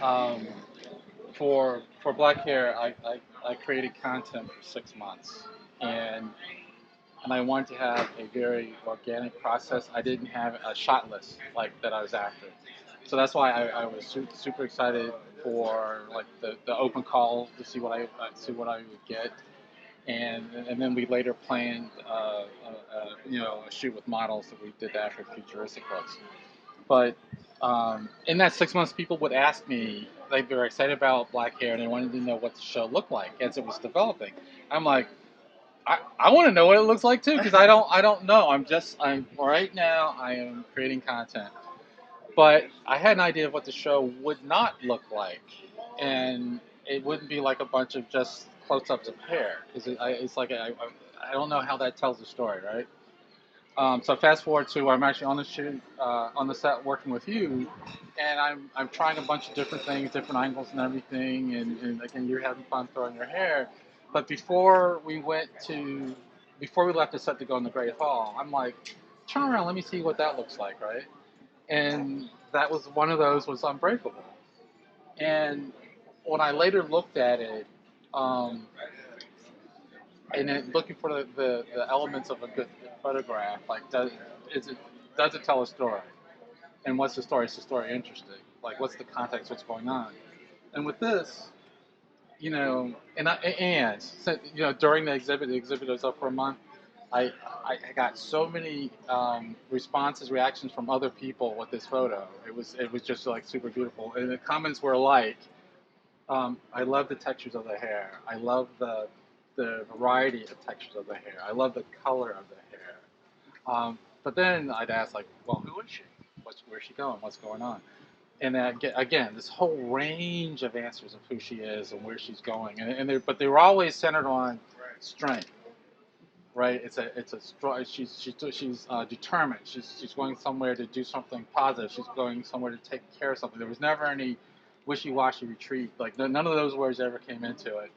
Um, for black hair, I created content for 6 months, and and I wanted to have a very organic process. I didn't have a shot list like that I was after, so that's why I was super excited for like the open call to see what I would get, and then we later planned a shoot with models that we did that for futuristic looks. But in that 6 months, people would ask me, like, they were excited about black hair and they wanted to know what the show looked like as it was developing. I'm like, I want to know what it looks like too because I don't know. I'm right now I am creating content, but I had an idea of what the show would not look like, and it wouldn't be like a bunch of just close-ups of hair because it's like I don't know how that tells the story, right? So fast forward to I'm actually on the shoot, on the set working with you, and I'm trying a bunch of different things, different angles and everything, and again you're having fun throwing your hair. But before we left the set to go in the Great Hall, I'm like, turn around, let me see what that looks like, right? And that was one of those was Unbreakable. And when I later looked at it, um, and then looking for the elements of a good photograph, like does it tell a story? And what's the story? Is the story interesting? Like what's the context? What's going on? And with this, during the exhibit was up for a month. I I got so many responses, reactions from other people with this photo. It was just like super beautiful, and the comments were like, I love the textures of the hair. I love the variety of textures of the hair. I love the color of the hair. But then I'd ask like, well, who is she? Where's she going? What's going on? And again, this whole range of answers of who she is and where she's going, but they were always centered on strength, right? She's determined. She's going somewhere to do something positive. She's going somewhere to take care of something. There was never any wishy-washy retreat. Like none of those words ever came into it.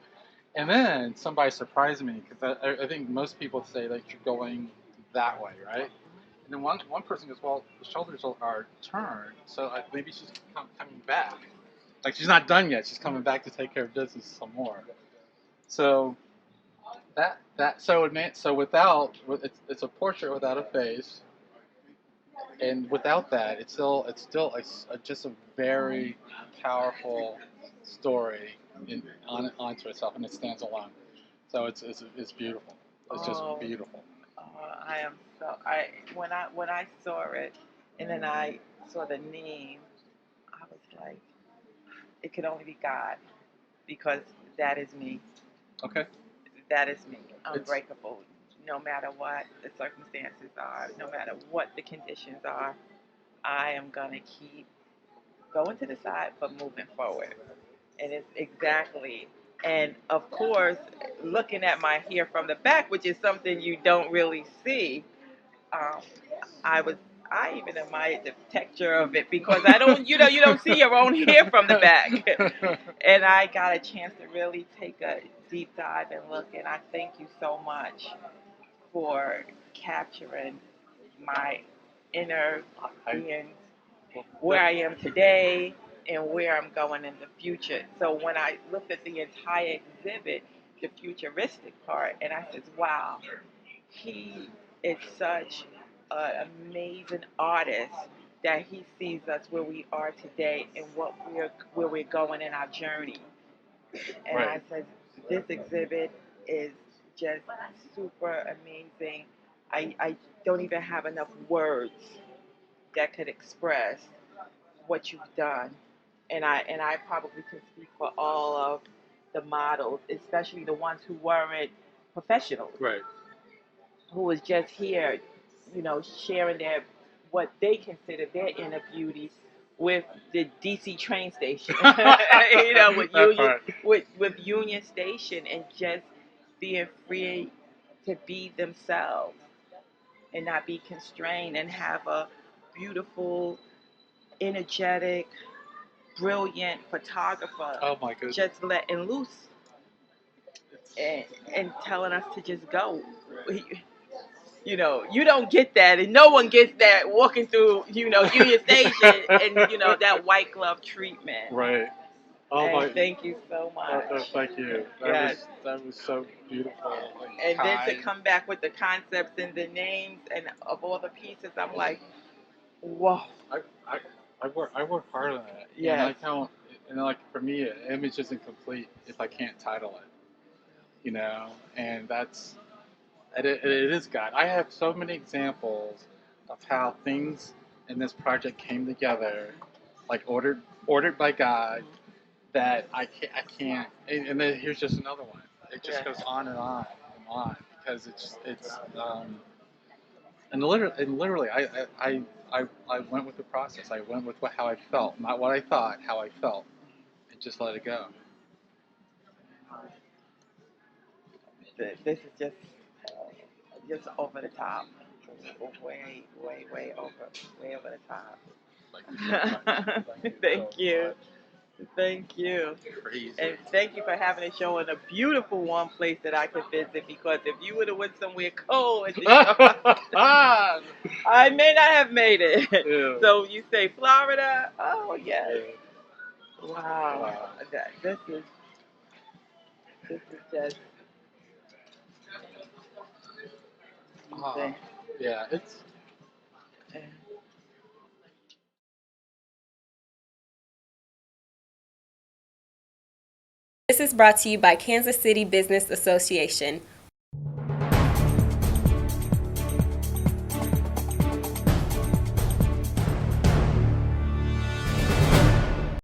And then somebody surprised me because I think most people say that you're going that way, right? And then one person goes, well, the shoulders are turned, so maybe she's coming back. Like she's not done yet. She's coming back to take care of business some more. So so without it's a portrait without a face, and without that, it's still just a very powerful story onto itself, and it stands alone. So it's beautiful. It's just Oh, beautiful. I am so when I saw it, and then I saw the name, I was like, it could only be God because that is me. Okay. That is me. It's Unbreakable. No matter what the circumstances are, no matter what the conditions are, I am gonna keep going to the side but moving forward. And it's exactly. And of course, looking at my hair from the back, which is something you don't really see, um, I was I even admired the texture of it because I don't you don't see your own hair from the back. And I got a chance to really take a deep dive and look, and I thank you so much for capturing my inner I, being, well, where I am today and where I'm going in the future. So when I looked at the entire exhibit, the futuristic part, and I said, wow, he is such an amazing artist that he sees us where we are today and where we're going in our journey. And right. I said, this exhibit is just super amazing. I don't even have enough words that could express what you've done. And I probably can speak for all of the models, especially the ones who weren't professionals, Right. who was just here, sharing their what they consider their inner beauty with the DC train station, with That Union part. with Union Station, and just being free to be themselves and not be constrained and have a beautiful, energetic, brilliant photographer Oh my goodness. just letting loose It's and, and telling us to just go. you don't get that, and no one gets that walking through, Union Station, and that white glove treatment. Right. Oh And my. thank you so much. Thank you. Yes. That was so beautiful And then to kind. come back with the concepts and the names and of all the pieces, I'm like, whoa. I, I, I work hard on it. And Yes. I don't, and like for me, an image isn't complete if I can't title it, and it is God. I have so many examples of how things in this project came together, like ordered by God, that I can't. And then here's just another one. It just Yeah. goes on and on and on because literally I went with the process. I went with how I felt, not what I thought, how I felt, and just let it go. This is just over the top, way, way, way over the top. Thank you Thank you. Crazy. And thank you for having a show in a beautiful warm place that I could visit, because if you would have went somewhere cold at the show, I may not have made it. Yeah. So you say Florida? Oh yes. Yeah. Wow. This is just amazing. Yeah, it's. This is brought to you by Kansas City Business Association.